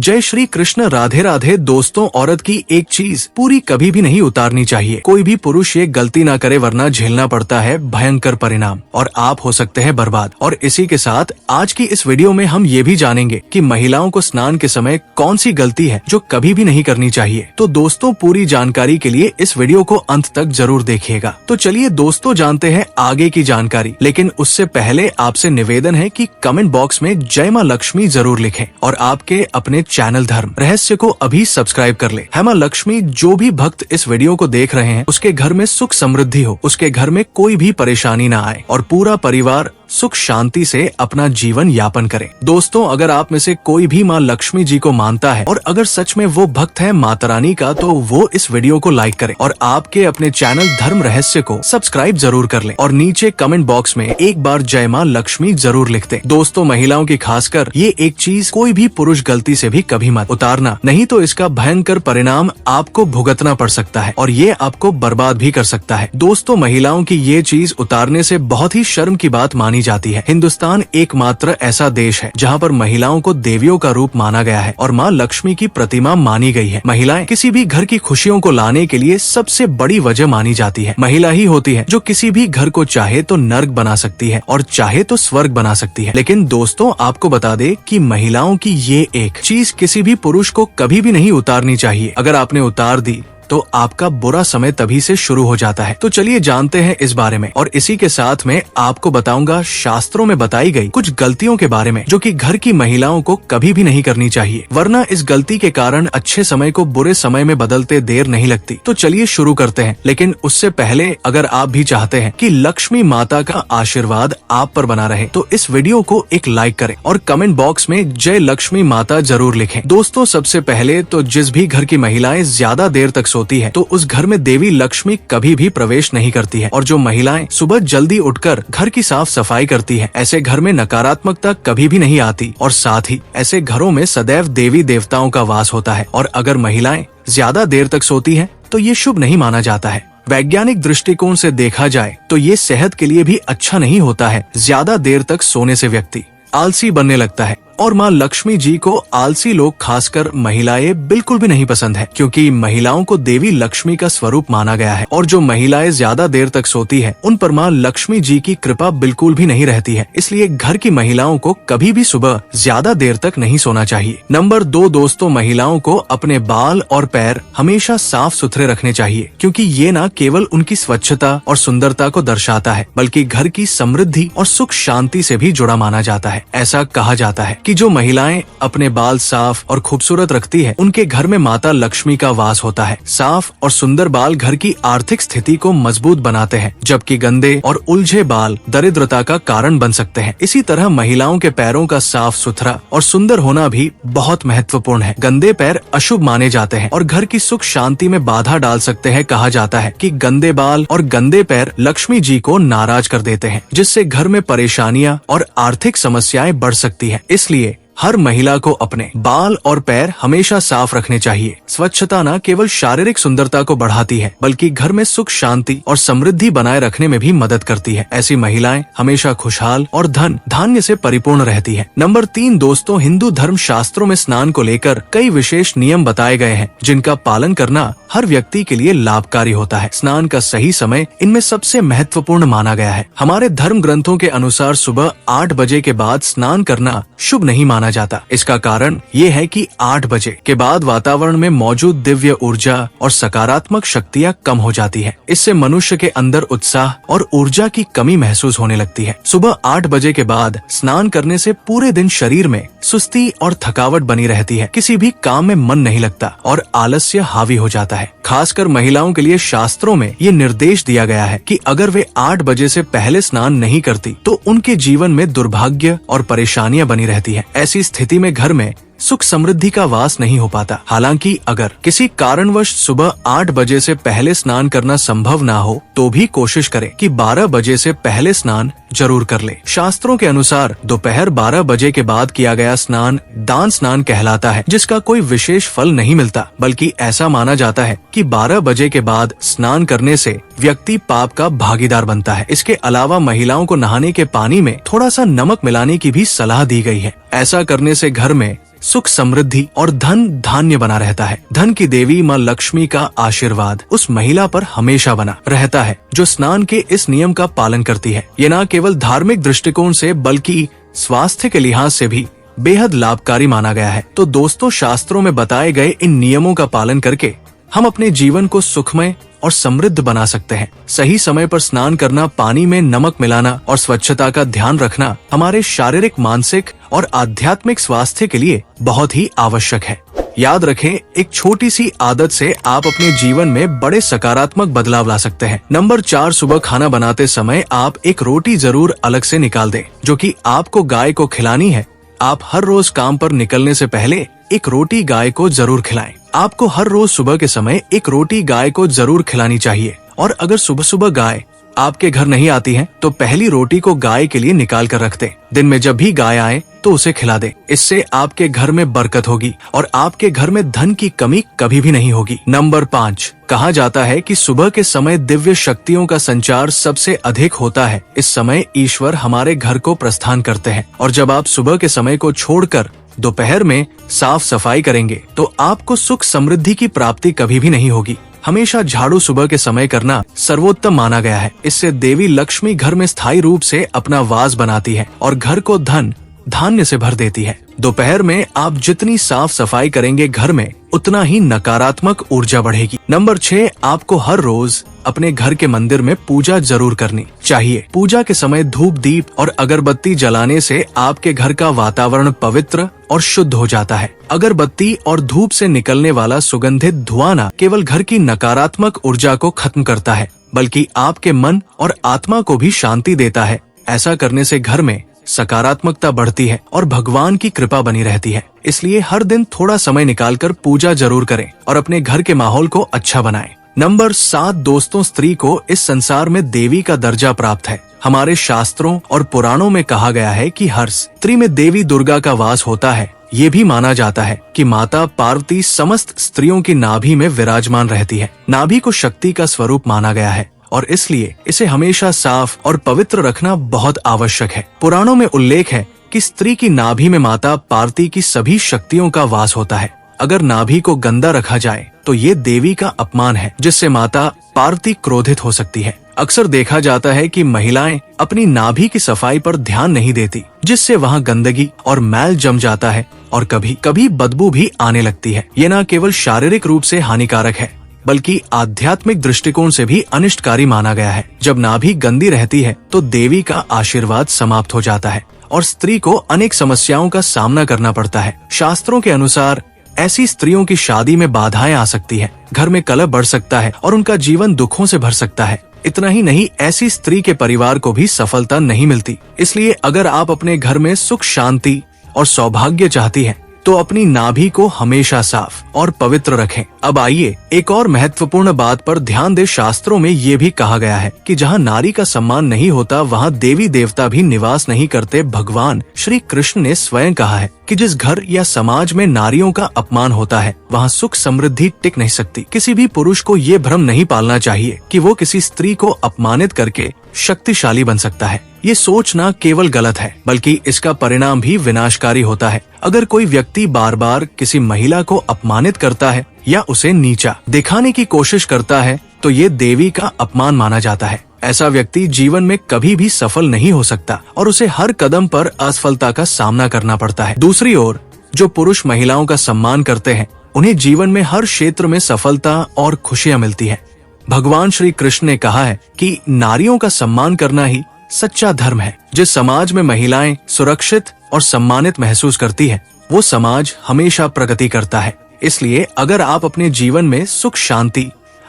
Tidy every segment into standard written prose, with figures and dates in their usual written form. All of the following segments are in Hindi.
जय श्री कृष्ण। राधे राधे। दोस्तों, औरत की एक चीज पूरी कभी भी नहीं उतारनी चाहिए। कोई भी पुरुष ये गलती ना करे, वरना झेलना पड़ता है भयंकर परिणाम और आप हो सकते हैं बर्बाद। और इसी के साथ आज की इस वीडियो में हम ये भी जानेंगे कि महिलाओं को स्नान के समय कौन सी गलती है जो कभी भी नहीं करनी चाहिए। तो दोस्तों, पूरी जानकारी के लिए इस वीडियो को अंत तक जरूर देखिएगा। तो चलिए दोस्तों, जानते हैं आगे की जानकारी। लेकिन उससे पहले आपसे निवेदन है कि कमेंट बॉक्स में जय माँ लक्ष्मी जरूर लिखें और आपके अपने चैनल धर्म रहस्य को अभी सब्सक्राइब कर ले। है माँ लक्ष्मी, जो भी भक्त इस वीडियो को देख रहे हैं उसके घर में सुख समृद्धि हो, उसके घर में कोई भी परेशानी ना आए और पूरा परिवार सुख शांति से अपना जीवन यापन करे। दोस्तों, अगर आप में से कोई भी माँ लक्ष्मी जी को मानता है और अगर सच में वो भक्त है माता रानी का, तो वो इस वीडियो को लाइक करे और आपके अपने चैनल धर्म रहस्य को सब्सक्राइब जरूर कर ले और नीचे कमेंट बॉक्स में एक बार जय माँ लक्ष्मी जरूर लिखते। दोस्तों, महिलाओं की खासकर ये एक चीज कोई भी पुरुष गलती से भी कभी मत उतारना, नहीं तो इसका भयंकर परिणाम आपको भुगतना पड़ सकता है और ये आपको बर्बाद भी कर सकता है। दोस्तों, महिलाओं की ये चीज उतारने से बहुत ही शर्म की बात मानी जाती है। हिंदुस्तान एकमात्र ऐसा देश है जहाँ पर महिलाओं को देवियों का रूप माना गया है और माँ लक्ष्मी की प्रतिमा मानी गई है। महिलाएं किसी भी घर की खुशियों को लाने के लिए सबसे बड़ी वजह मानी जाती है। महिला ही होती है जो किसी भी घर को चाहे तो नर्क बना सकती है और चाहे तो स्वर्ग बना सकती है। लेकिन दोस्तों, आपको बता दे कि महिलाओं की ये एक चीज किसी भी पुरुष को कभी भी नहीं उतारनी चाहिए। अगर आपने उतार दी तो आपका बुरा समय तभी से शुरू हो जाता है। तो चलिए जानते हैं इस बारे में और इसी के साथ में आपको बताऊंगा शास्त्रों में बताई गई कुछ गलतियों के बारे में जो कि घर की महिलाओं को कभी भी नहीं करनी चाहिए, वरना इस गलती के कारण अच्छे समय को बुरे समय में बदलते देर नहीं लगती। तो चलिए शुरू करते हैं। लेकिन उससे पहले अगर आप भी चाहते हैं कि लक्ष्मी माता का आशीर्वाद आप पर बना रहे, तो इस वीडियो को एक लाइक करें और कमेंट बॉक्स में जय लक्ष्मी माता जरूर लिखें। दोस्तों, सबसे पहले तो जिस भी घर की महिलाएं ज्यादा देर तक होती है तो उस घर में देवी लक्ष्मी कभी भी प्रवेश नहीं करती है। और जो महिलाएं सुबह जल्दी उठकर घर की साफ सफाई करती है, ऐसे घर में नकारात्मकता कभी भी नहीं आती और साथ ही ऐसे घरों में सदैव देवी देवताओं का वास होता है। और अगर महिलाएं ज्यादा देर तक सोती हैं तो ये शुभ नहीं माना जाता है। वैज्ञानिक दृष्टिकोण से देखा जाए तो ये सेहत के लिए भी अच्छा नहीं होता है। ज्यादा देर तक सोने से व्यक्ति आलसी बनने लगता है और माँ लक्ष्मी जी को आलसी लोग, खासकर महिलाएं, बिल्कुल भी नहीं पसंद है, क्योंकि महिलाओं को देवी लक्ष्मी का स्वरूप माना गया है। और जो महिलाएं ज्यादा देर तक सोती है उन पर माँ लक्ष्मी जी की कृपा बिल्कुल भी नहीं रहती है। इसलिए घर की महिलाओं को कभी भी सुबह ज्यादा देर तक नहीं सोना चाहिए। नंबर 2 दोस्तों, महिलाओं को अपने बाल और पैर हमेशा साफ सुथरे रखने चाहिए, क्योंकि ये न केवल उनकी स्वच्छता और सुंदरता को दर्शाता है, बल्कि घर की समृद्धि और सुख शांति से भी जुड़ा माना जाता है। ऐसा कहा जाता है कि जो महिलाएं अपने बाल साफ और खूबसूरत रखती है, उनके घर में माता लक्ष्मी का वास होता है। साफ और सुंदर बाल घर की आर्थिक स्थिति को मजबूत बनाते हैं, जबकि गंदे और उलझे बाल दरिद्रता का कारण बन सकते हैं। इसी तरह महिलाओं के पैरों का साफ सुथरा और सुंदर होना भी बहुत महत्वपूर्ण है। गंदे पैर अशुभ माने जाते हैं और घर की सुख शांति में बाधा डाल सकते हैं। कहा जाता है कि गंदे बाल और गंदे पैर लक्ष्मी जी को नाराज कर देते हैं, जिससे घर में परेशानियां और आर्थिक समस्याएं बढ़ सकती है। इसलिए हर महिला को अपने बाल और पैर हमेशा साफ रखने चाहिए। स्वच्छता न केवल शारीरिक सुंदरता को बढ़ाती है, बल्कि घर में सुख शांति और समृद्धि बनाए रखने में भी मदद करती है। ऐसी महिलाएं हमेशा खुशहाल और धन धान्य से परिपूर्ण रहती है। नंबर 3 दोस्तों, हिंदू धर्म शास्त्रों में स्नान को लेकर कई विशेष नियम बताए गए हैं, जिनका पालन करना हर व्यक्ति के लिए लाभकारी होता है। स्नान का सही समय इनमें सबसे महत्वपूर्ण माना गया है। हमारे धर्म ग्रंथों के अनुसार सुबह 8 बजे के बाद स्नान करना शुभ नहीं माना जाता। इसका कारण ये है कि 8 बजे के बाद वातावरण में मौजूद दिव्य ऊर्जा और सकारात्मक शक्तियाँ कम हो जाती है। इससे मनुष्य के अंदर उत्साह और ऊर्जा की कमी महसूस होने लगती है। सुबह 8 बजे के बाद स्नान करने से पूरे दिन शरीर में सुस्ती और थकावट बनी रहती है, किसी भी काम में मन नहीं लगता और आलस्य हावी हो जाता है। खासकर महिलाओं के लिए शास्त्रों में ये निर्देश दिया गया है कि अगर वे 8 बजे से पहले स्नान नहीं करती तो उनके जीवन में दुर्भाग्य और परेशानियां बनी रहती है। ऐसी स्थिति में घर में सुख समृद्धि का वास नहीं हो पाता। हालांकि अगर किसी कारणवश सुबह 8 बजे से पहले स्नान करना संभव ना हो तो भी कोशिश करें कि 12 बजे से पहले स्नान जरूर कर ले। शास्त्रों के अनुसार दोपहर 12 बजे के बाद किया गया स्नान दान स्नान कहलाता है, जिसका कोई विशेष फल नहीं मिलता, बल्कि ऐसा माना जाता है कि 12 बजे के बाद स्नान करने से व्यक्ति पाप का भागीदार बनता है। इसके अलावा महिलाओं को नहाने के पानी में थोड़ा सा नमक मिलाने की भी सलाह दी गई है। ऐसा करने से घर में सुख समृद्धि और धन धान्य बना रहता है। धन की देवी माँ लक्ष्मी का आशीर्वाद उस महिला पर हमेशा बना रहता है जो स्नान के इस नियम का पालन करती है। ये न केवल धार्मिक दृष्टिकोण से बल्कि स्वास्थ्य के लिहाज से भी बेहद लाभकारी माना गया है। तो दोस्तों, शास्त्रों में बताए गए इन नियमों का पालन करके हम अपने जीवन को सुखमय और समृद्ध बना सकते हैं। सही समय पर स्नान करना, पानी में नमक मिलाना और स्वच्छता का ध्यान रखना हमारे शारीरिक, मानसिक और आध्यात्मिक स्वास्थ्य के लिए बहुत ही आवश्यक है। याद रखें, एक छोटी सी आदत से आप अपने जीवन में बड़े सकारात्मक बदलाव ला सकते हैं। नंबर 4, सुबह खाना बनाते समय आप एक रोटी जरूर अलग से निकाल दें, जो कि आपको गाय को खिलानी है। आप हर रोज काम पर निकलने से पहले एक रोटी गाय को जरूर खिलाएं। आपको हर रोज सुबह के समय एक रोटी गाय को जरूर खिलानी चाहिए। और अगर सुबह सुबह गाय आपके घर नहीं आती है तो पहली रोटी को गाय के लिए निकाल कर रख दें। दिन में जब भी गाय आए तो उसे खिला दें। इससे आपके घर में बरकत होगी और आपके घर में धन की कमी कभी भी नहीं होगी। नंबर 5, कहा जाता है कि सुबह के समय दिव्य शक्तियों का संचार सबसे अधिक होता है। इस समय ईश्वर हमारे घर को प्रस्थान करते हैं और जब आप सुबह के समय को छोड़कर दोपहर में साफ सफाई करेंगे तो आपको सुख समृद्धि की प्राप्ति कभी भी नहीं होगी। हमेशा झाड़ू सुबह के समय करना सर्वोत्तम माना गया है। इससे देवी लक्ष्मी घर में स्थायी रूप से अपना वास बनाती है और घर को धन धान्य से भर देती है। दोपहर में आप जितनी साफ सफाई करेंगे घर में, उतना ही नकारात्मक ऊर्जा बढ़ेगी। नंबर 6, आपको हर रोज अपने घर के मंदिर में पूजा जरूर करनी चाहिए। पूजा के समय धूप, दीप और अगरबत्ती जलाने से आपके घर का वातावरण पवित्र और शुद्ध हो जाता है। अगरबत्ती और धूप से निकलने वाला सुगंधित धुआं न केवल घर की नकारात्मक ऊर्जा को खत्म करता है, बल्कि आपके मन और आत्मा को भी शांति देता है। ऐसा करने से घर में सकारात्मकता बढ़ती है और भगवान की कृपा बनी रहती है। इसलिए हर दिन थोड़ा समय निकालकर पूजा जरूर करें और अपने घर के माहौल को अच्छा बनाएं। नंबर 7, दोस्तों, स्त्री को इस संसार में देवी का दर्जा प्राप्त है। हमारे शास्त्रों और पुराणों में कहा गया है कि हर स्त्री में देवी दुर्गा का वास होता है। ये भी माना जाता है कि माता पार्वती समस्त स्त्रियों की नाभि में विराजमान रहती है। नाभि को शक्ति का स्वरूप माना गया है और इसलिए इसे हमेशा साफ और पवित्र रखना बहुत आवश्यक है। पुराणों में उल्लेख है कि स्त्री की नाभि में माता पार्वती की सभी शक्तियों का वास होता है। अगर नाभि को गंदा रखा जाए तो ये देवी का अपमान है, जिससे माता पार्वती क्रोधित हो सकती है। अक्सर देखा जाता है कि महिलाएं अपनी नाभि की सफाई पर ध्यान नहीं देती, जिससे वहाँ गंदगी और मैल जम जाता है और कभी कभी बदबू भी आने लगती है। ये न केवल शारीरिक रूप से हानिकारक है बल्कि आध्यात्मिक दृष्टिकोण से भी अनिष्टकारी माना गया है। जब नाभि गंदी रहती है तो देवी का आशीर्वाद समाप्त हो जाता है और स्त्री को अनेक समस्याओं का सामना करना पड़ता है। शास्त्रों के अनुसार ऐसी स्त्रियों की शादी में बाधाएं आ सकती है, घर में कलह बढ़ सकता है और उनका जीवन दुखों से भर सकता है। इतना ही नहीं, ऐसी स्त्री के परिवार को भी सफलता नहीं मिलती। इसलिए अगर आप अपने घर में सुख, शांति और सौभाग्य चाहती हैं, तो अपनी नाभि को हमेशा साफ और पवित्र रखें। अब आइए एक और महत्वपूर्ण बात पर ध्यान दें। शास्त्रों में ये भी कहा गया है कि जहाँ नारी का सम्मान नहीं होता, वहाँ देवी देवता भी निवास नहीं करते। भगवान श्री कृष्ण ने स्वयं कहा है कि जिस घर या समाज में नारियों का अपमान होता है, वहाँ सुख समृद्धि टिक नहीं सकती। किसी भी पुरुष को ये भ्रम नहीं पालना चाहिए कि वो किसी स्त्री को अपमानित करके शक्तिशाली बन सकता है। ये सोच न केवल गलत है बल्कि इसका परिणाम भी विनाशकारी होता है। अगर कोई व्यक्ति बार बार किसी महिला को अपमानित करता है या उसे नीचा दिखाने की कोशिश करता है, तो ये देवी का अपमान माना जाता है। ऐसा व्यक्ति जीवन में कभी भी सफल नहीं हो सकता और उसे हर कदम पर असफलता का सामना करना पड़ता है। दूसरी ओर जो पुरुष महिलाओं का सम्मान करते हैं, उन्हें जीवन में हर क्षेत्र में सफलता और खुशियाँ मिलती है। भगवान श्री कृष्ण ने कहा है कि नारियों का सम्मान करना ही सच्चा धर्म है। जिस समाज में महिलाएं सुरक्षित और सम्मानित महसूस करती है, वो समाज हमेशा प्रगति करता है। इसलिए अगर आप अपने जीवन में सुख, शांति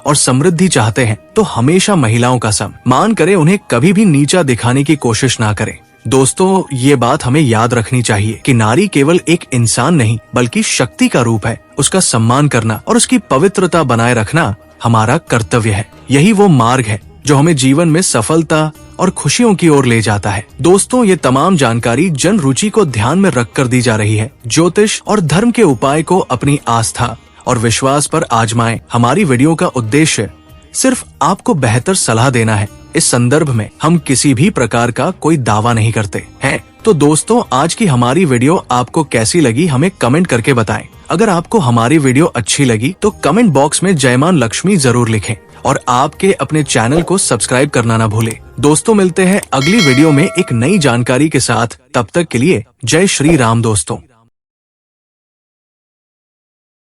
और समृद्धि चाहते हैं, तो हमेशा महिलाओं का सम्मान करें, उन्हें कभी भी नीचा दिखाने की कोशिश ना करें। दोस्तों, ये बात हमें याद रखनी चाहिए कि नारी केवल एक इंसान नहीं बल्कि शक्ति का रूप है। उसका सम्मान करना और उसकी पवित्रता बनाए रखना हमारा कर्तव्य है। यही वो मार्ग है जो हमें जीवन में सफलता और खुशियों की ओर ले जाता है। दोस्तों, ये तमाम जानकारी जन रुचि को ध्यान में रखकर दी जा रही है। ज्योतिष और धर्म के उपाय को अपनी आस्था और विश्वास पर आजमाएं। हमारी वीडियो का उद्देश्य सिर्फ आपको बेहतर सलाह देना है। इस संदर्भ में हम किसी भी प्रकार का कोई दावा नहीं करते हैं। तो दोस्तों आज की हमारी वीडियो आपको कैसी लगी हमें कमेंट करके बताएं। अगर आपको हमारी वीडियो अच्छी लगी तो कमेंट बॉक्स में जय मां लक्ष्मी जरूर लिखें और आपके अपने चैनल को सब्सक्राइब करना ना भूलें। दोस्तों मिलते हैं अगली वीडियो में एक नई जानकारी के साथ, तब तक के लिए जय श्री राम दोस्तों।